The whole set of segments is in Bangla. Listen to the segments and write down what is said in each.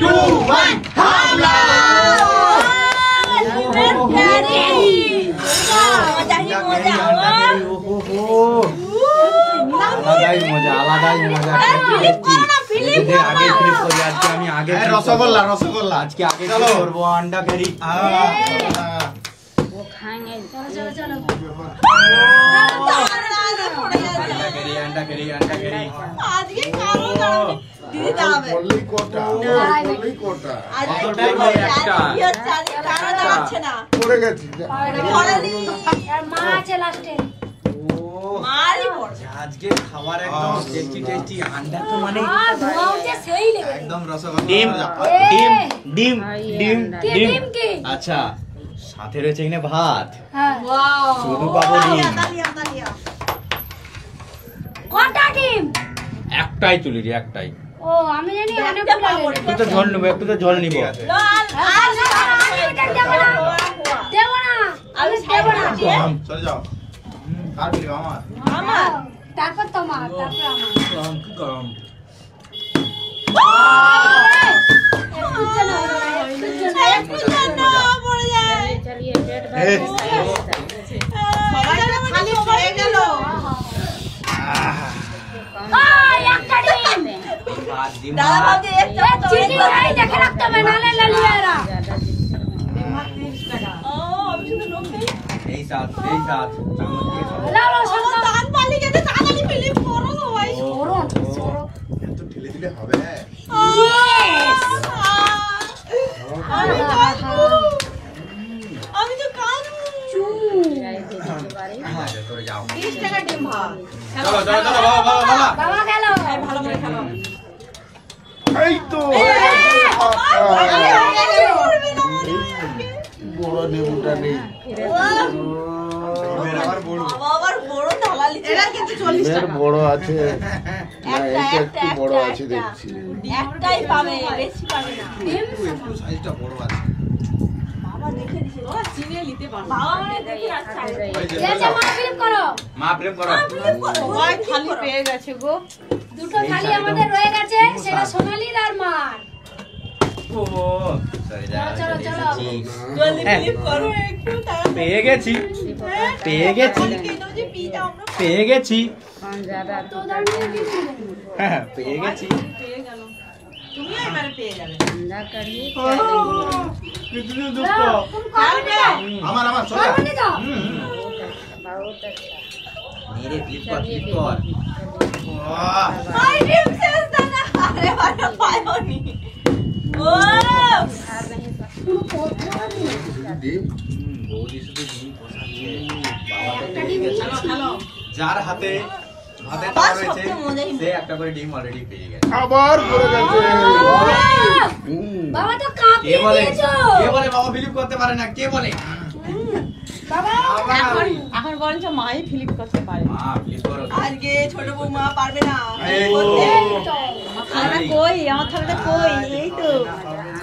2 1 হামলা রসগোল্লা রসগোল্লা আজকে আগে করবো अंडा करी वो खाएंगे चलो चलो अंडा करी आज के खाओ दीदी दावे বললি কোটা বললি কোটা आज একটা ये चाली खाना যাচ্ছে না পড়ে গেছি পড়ালি আর মা আছে লাস্টে মারি পড় আজকে খাবার একদম টেস্টি টেস্টি अंडा তো মানে ধোয়া উঠে সেই লেগে একদম রসগোল্লা ডিম ডিম ডিম ডিম ডিম কি আচ্ছা সাথে রয়েছে এখানে ভাত হ্যাঁ ওয়াও শুধু পাবো ডিম তালিয়া কটা ডিম একটাই তুলি রে একটাই ও আমি জানি অনেক একটু তো জল নেবো একটু তো জল নিব লাল দেব না আমি দেব না চলে যাও কার দিও আমার আমার তারপর তোমার তারপর আমার গরম একটু জানো পড়ে যায় चलिए पेट সবাই খালি পড়ে গেল একটা ডিম ভাত ডিম দাদা ভাবছে একটা চিনি নাই দেখে রাখতে হবে নালে লালিয়ারা ও আমি শুধু লোক নেই এই সাথ চামচ দিয়ে খাবো লাও লাও ও দান পালি গেছে তাড়াতাড়ি ফিলিপ করো সবাই সরো এত ঢেলে দিলে হবে আমি তো কানু তোরে যাও 20 টাকা ডিম ভাত চলো বাবা বাবা গেল ভালো করে খেলো এই তো বড় নেবুটা নেই আবার বড় আবার বড় ঢালালি এরা কিন্তু 40 এর টাকা বড় আছে না এটা একটু বড় আছে দেখছি একটাই পাবে বেশি পাবে না একটু সাইজটা বড় আছে বাবা দেখে দিছে ওরা চিনে নিতে পারবে বাবা মানে দেখে আচ্ছা এসে মা ফিল্ম করো মা প্রেম করো ওই খালি পেয়ে গেছে গো দুটো থালি আমাদের রয়ে গেছে সেটা সোনালীর আর মার ও সরি যা চলো, চলো। জলদি ফিলিপ করো একটু পেয়ে গেছি পেয়ে গেছি कौन ज्यादा तो दांडी दिखिए হ্যাঁ পেয়ে গেছি পেয়ে গেল তুমি এবারে পেয়ে যাবে अंडा करिए কিতনি तुम कौन दो আমার চলে कौन दो बहुत अच्छा मेरे फ्लिप कर আই ডিম শেষ দাদা আরে বাবা পায়োনি ও বৌদি শুধু ডিম পোষাচ্ছে বাবা তো হ্যালো যার হাতে হাতে বাবা, তার রয়েছে সবচেয়ে মজাই সে একটা করে ডিম অলরেডি পেয়ে গেছে আবার পড়ে গেছে बाबा तो কে काफी বলে दिएছো বাবা ফিলিপ করতে পারে না কে বলে बाबा এখন বরঞ্চ মাই ফিলিপ করতে পারে মা ফিলিপ করো আজকে ছোট বৌমা পারবে না এই খানা কই আমার থালাটা কই এই তো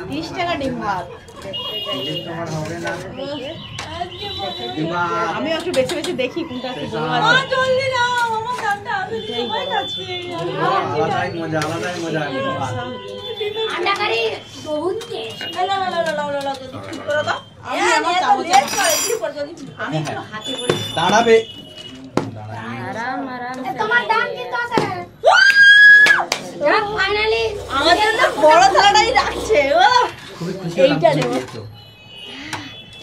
20 টাকা ডিম ভাত ডিম তোমার হবে না ডিমা আমি একটু বেছে বেছে দেখি কোনটা কি বড় আছে জলদি নাও আমার দামটা আছে সবাই যাচ্ছে আলাদাই মজা अंडा करी बहुत टेस्ट লা লা লা লা লা লা জলদি করে দাও আমি আমার চামচ করে কি করে জলদি আমি একটু হাতে করে দাঁড়াবে आराम आराम से তোমার দাম কত আছে যাক ফাইনালি আমাদের না বড় থালাটাই রাখছে ও খুবই খুশি এইটা হলাম নেবো। দিয়েছো।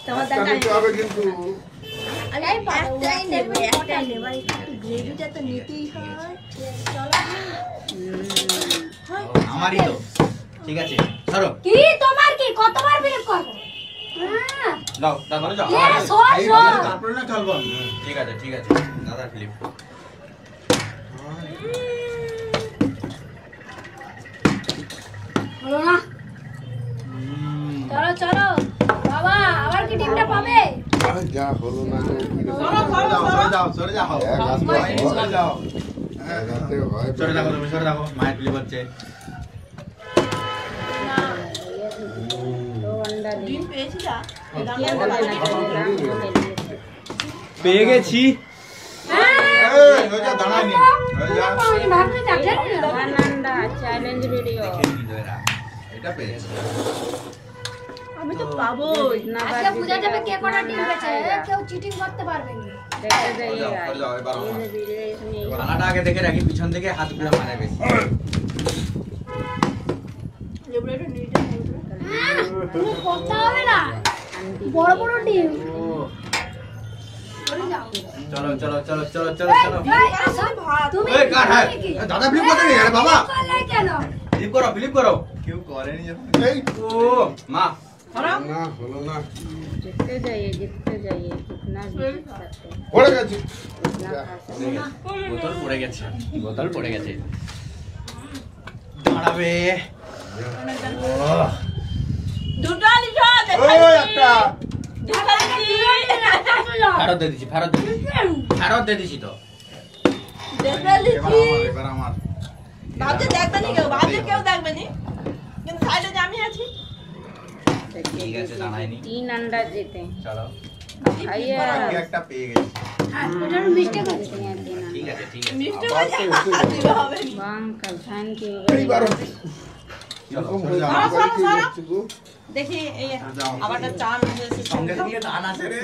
তোমার একটা দামটা নিতে হবে কিন্তু একটাই নেব একটু গ্রেভিটা তো নিতেই হয় আমারই তো ঠিক আছে ধরো কি তোমার কি কতবার বিলিভ করব হ্যাঁ দাও তারপরে যাও এ সর সর তারপরে না খেলবো ঠিক আছে দাদা ফিলিপ হলো না চলো চলো বাবা আবার কি টিমটা পাবে যা হলো না তো সরে যাও এক হাত সরে যাও এক হাতে হয় সরে যাও তুমি সরে যাও মায়ের ফিলিপ হচ্ছে दो अंडा लिए ডিম পেয়েছি যা क्या बोले ना ग्राम को ले लिए পেয়ে গেছি ভাবতে থাকলেন वन अंडा चैलेंज वीडियो এটা পেয়েছি। আমি তো পাবোই। जितना আজকে बार বুঝা যাবে কে কোটা ডিম अंडा পেয়েছে खाएगा। কেউ চিটিং করতে পারবে না देखते जाइएगा कर जाओ, एक बार और। धीरे धीरे इसमें খানাটা আগে দেখে রাখি, পিছন থেকে হাতগুলো মারে বেশি। লেবুটা নিয়ে যাও। হ্যাঁ, তুমি করতে হবে না বড় বড় ডিম চলে যাও চলো চলো চলো চলো চলো চলো। এই, আসো। তুমি এই কাট হ্যাঁ। তুমি কি? দাদা ফ্লিপ করতে নেই আরে বাবা। করলে কেন ফ্লিপ করো ফ্লিপ করো। কেউ করেনি যখন। এই ও মা। না হলো না जितते जाइए जितना भी जीत सकते हैं পড়ে গেছে उतना खा सकते हैं। বোতল পড়ে গেছে, বোতল পড়ে গেছে। দাঁড়াবে। দুটো লিখো ওই একটা দুটো লিখি ফেরত দিয়ে দিছি, ফেরত দিয়ে দিছি। ফেরত দিয়ে দিছি তো। দুটো লিখি এবার আমার। ভাবতে দেখবে না কেউ ভাবতে কেউ দেখবে না কিন্তু সাইডে যে আমি আছি ঠিক আছে দাঁড়ায়নি। 3 अंडा जीते हैं চলো। खाइए আজকে একটা পেয়ে গেছি। হ্যাঁ ওটার মিস্টেক আছে जितने हैं 3 ঠিক अंडा আছে ঠিক আছে। মিষ্টি আবার তো এসে গেছে। দিতে হবে अंकल थैंक यू এইবার চলো এরকম সরে যাও। হয়ে কি হচ্ছে গো দেখি এই যাও। আবার একটা চা মিশিয়েছে সঙ্গে সঙ্গে দান আসে রে।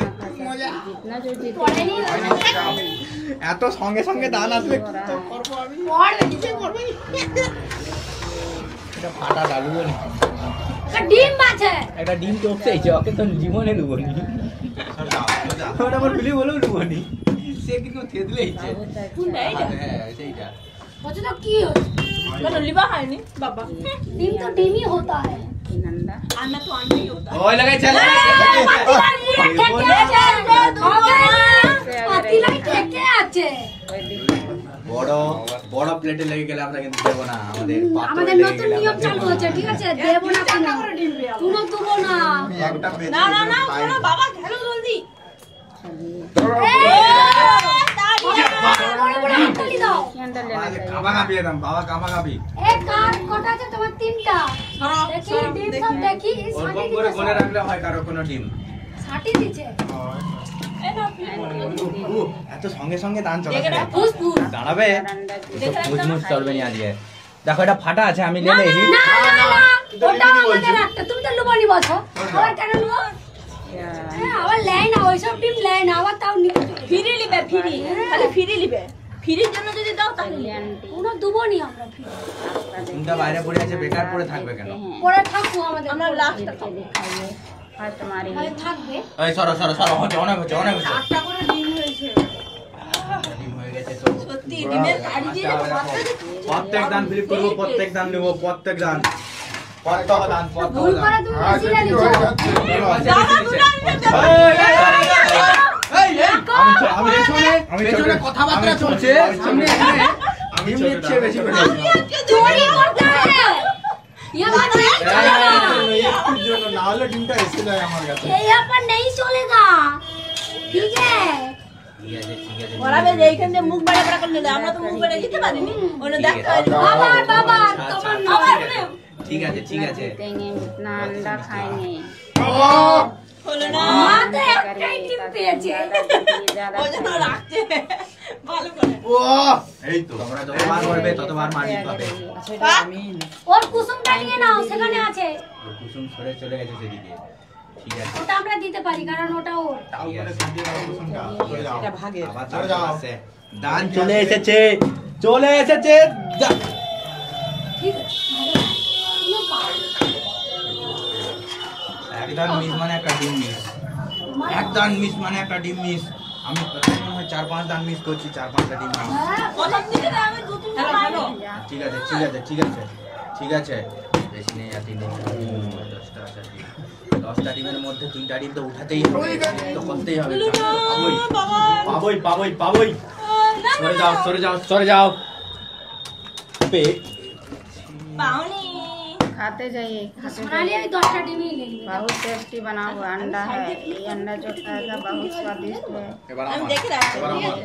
মজা। जितना जो जीते পড়েনি এত সঙ্গে সঙ্গে দান আসলে हो रहा है পড়বে নিচে পড়বে এটা ফাটা ডালুও না। একটা ডিম আছে একটা ডিম টপসে এইছে, ওকে তো জীবনে লুবনি। ওটা আমার বিলি বলেও লুবনি। সে কিন্তু থেদলে এইছে। बहुत अच्छा হ্যাঁ সেইটা। বলছো তো কি হচ্ছে কোনো লিবা হয়নি বাবা ডিম তো ডিমই होता है 3 अंडा আন্না তো আন্নাই होता है ওই লাগাই চলে। পাতিলাই ঠেকে আছে कोई दिक्कत नहीं বড় বড় প্লেটে লেগে গেলে আমরা কিন্তু দেব না। আমাদের পাত্রে আমাদের লেগে নতুন গেলে নিয়ম আমরা চালু দেব হচ্ছে ঠিক আছে দেবো না কোনো দেবো না একটা পেয়েছি। না না না শোনো বাবা খেলো জলদি বড় বড় হাততালি দাও ये अंडा लेना चाहिए কামা কাপিয়ে দাম, বাবা কামা কাপি। এই কার কটা আছে তোমার তিনটা দেখি ডিম সব দেখি ওরকম সাটি করে দিতে বলে রাখলে হয় কারো কোনো ডিম। সাটি দিছে এত সঙ্গে সঙ্গে দান চলে। দেখে রাখ। ফুস ফুস দাঁড়াবে। अंडा এসব ফুজমুজ চলবে না আজকে। দেখো এটা ফাটা আছে, আমি না লেলে না না না ওটা আমাদের একটা তুমি তো লুবানি বলছো আবার কেন লুবো क्या হ্যাঁ আবার লেয় না ওইসব ডিম লেয় না আবার তাও নিতে ফিরি লিবে ফিরি খালি ফিরি লিবে ফিরির জন্য যদি দাও তাহলে चलिए आंटी কোনো দেবো নি আমরা ফিরে आपका ডিমটা বাইরে পড়ে আছে, বেকার পড়ে থাকবে কেন? পরে থাকবো আমাদের আমরা লাস্টটা देखिए दिखाइए फर्स्ट हमारी মানে থাকবে এই সরো সরো সরো, হচ্ছে অনেক হচ্ছে অনেক হচ্ছে। আটটা করে ডিম হয়েছে ডিম হয়ে গেছে তো। সত্যি ডিমের কাড়ি দিয়ে প্রত্যেক দান ফ্লিপ করবো, প্রত্যেক দান নেবো, প্রত্যেক দান। প্রত্যহ দান, প্রত্যহ ভুল দান। করে তুমি আজ বেশি একটু নিছো হয়ে যাচ্ছে আমি পেছনে কথাবার্তা চলছে, সামনে এখানে আমি নিচ্ছে বেশি করে। চোরি করতে হবে ये बात नहीं चलेगा একটুর জন্য, না হলে ডিমটা এসে যায় আমার কাছে। ये यहाँ पर नहीं चलेगा ठीक है ঠিক আছে ঠিক আছে। ওরা বেশ এইখান দিয়ে মুখ বাড়া বাড়া করে নিলে আমরা তো মুখ বাড়া দিতে পারিনি ওরা দেখতে পারিনি बाबा बाबा তোমার নাম ঠিক আছে ঠিক আছে। जीतेंगे जितना अंडा खाएंगे হলো না মাতে একটাই টিম পেয়েছে ज्यादा ওই জন্য রাখছে ভালো করে ও এই তো তোমরা যতবার করবে ততবার মানি পাবে। ওর কুসুমটা নিয়ে নাও সেখানে আছে কুসুম সরে চলে গেছে সেদিকে। ঠিক আছে ওটা আমরা দিতে পারি কারণ ওটা ওর ঠিক আছে। আবার চলে যাচ্ছে। দান চলে এসেছে, চলে এসেছে। ঠিক আছে কোনো পাওয়া একদম মিস মানে একটা ডিম মিস, একদম মিস মানে একটা ডিম মিস। আমি মনে হয় 4-5 দান মিস করছি, 4-5টা ডিম মিস। হ্যাঁ প্রথম দিকে আমি দু তিনটা পাইনি ঠিক আছে ঠিক আছে ঠিক আছে ঠিক আছে। বেশি নেই আর 3 দিন 10টা আছে ডিম। 10টা ডিমের মধ্যে 3টা ডিম তো উঠাতেই হবে, তো করতেই হবে। পাবোই বাবা পাবোই পাবোই পাবোই। না সরে যাও সরে যাও সরে যাও। পেট পাওনি खाते जाइए खाते সোনালি আমি 10টা ডিমই ले নিব बहुत टेस्टी बना हुआ अंडा है ये अंडा जो खाएगा बहुत स्वादिष्ट है এবার আমি আমার, দেখে রাখছি এবার আমার।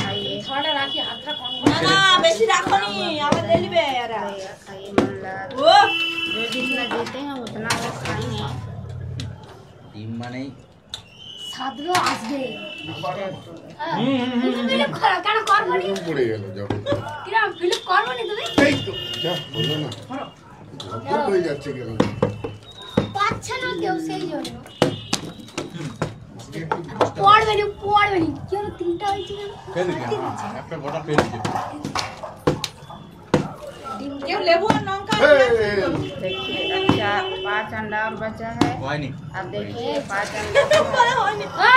खाइए ছড়াটা রাখি হাতটা কম না না বেশি রাখনি আবার দিয়ে দিবে এরা खाइए खाइए मन लगा ও जो जितना जीते हैं उतना वो खाएंगे ডিম মানেই সাদলো আসবে स्टेप হ্যাঁ ফিলিপ কেন করবো নি পড়ে গেল যখন কিরম ফিলিপ করবো নি তুমি এই তো যা হলো না অদ্ভুত হয়ে যাচ্ছে কেন? পাচ্ছে না কেউ সেই জন্য পড়বে নি কি হলো 3টা হয়েছে কেন একটা গোটা পেয়ে কেউ লেবু আর লঙ্কা देखिए अच्छा 5 अंडा और बचा है। হয়নি अब देखिए 5 अंडा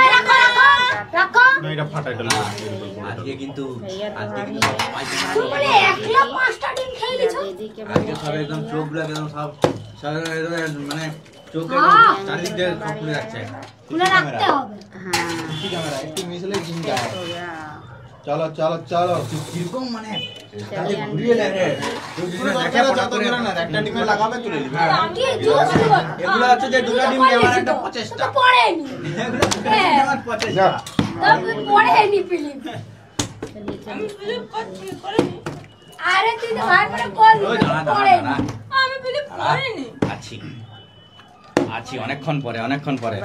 এই রাখো রাখো আজকে কিন্তু भैया तो আজকে अभी কিন্তু সবাই তুমি বলে একলা 5টা ডিম খেয়ে দিছো दीदी के আজকে সব একদম চোখগুলো একদম সব মানে চোখে হ্যাঁ। চারিদিক দিয়ে সব খুলে যাচ্ছে খুলে রাখতে হবে हाँ ক্যামেরা একটু মিশলে চিন্তা हो गया। চলো চলো চলো কিরকম মানে चलिए ঘুরিয়ে দেখে একটা ডিমে লাগাবে তুলে দিবে কি জুস দিব এগুলো হচ্ছে যে দুটো ডিম নেওয়ার একটা প্রচেষ্টা পড়েনি এগুলো দুটো ডিম নেওয়ার প্রচেষ্টা তবে পড়েনি ফিলিপ चलिए আরে তুই তো ভাই করে বল ওই দাঁড়া দাঁড়া পড়েনি দাঁড়া আমি ফিলিপ করিনি আছি আছি অনেকক্ষণ পরে 50 পরে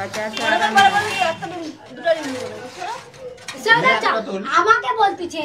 अंडा পরে একটা দুটো দিন আমাকে বলতেছে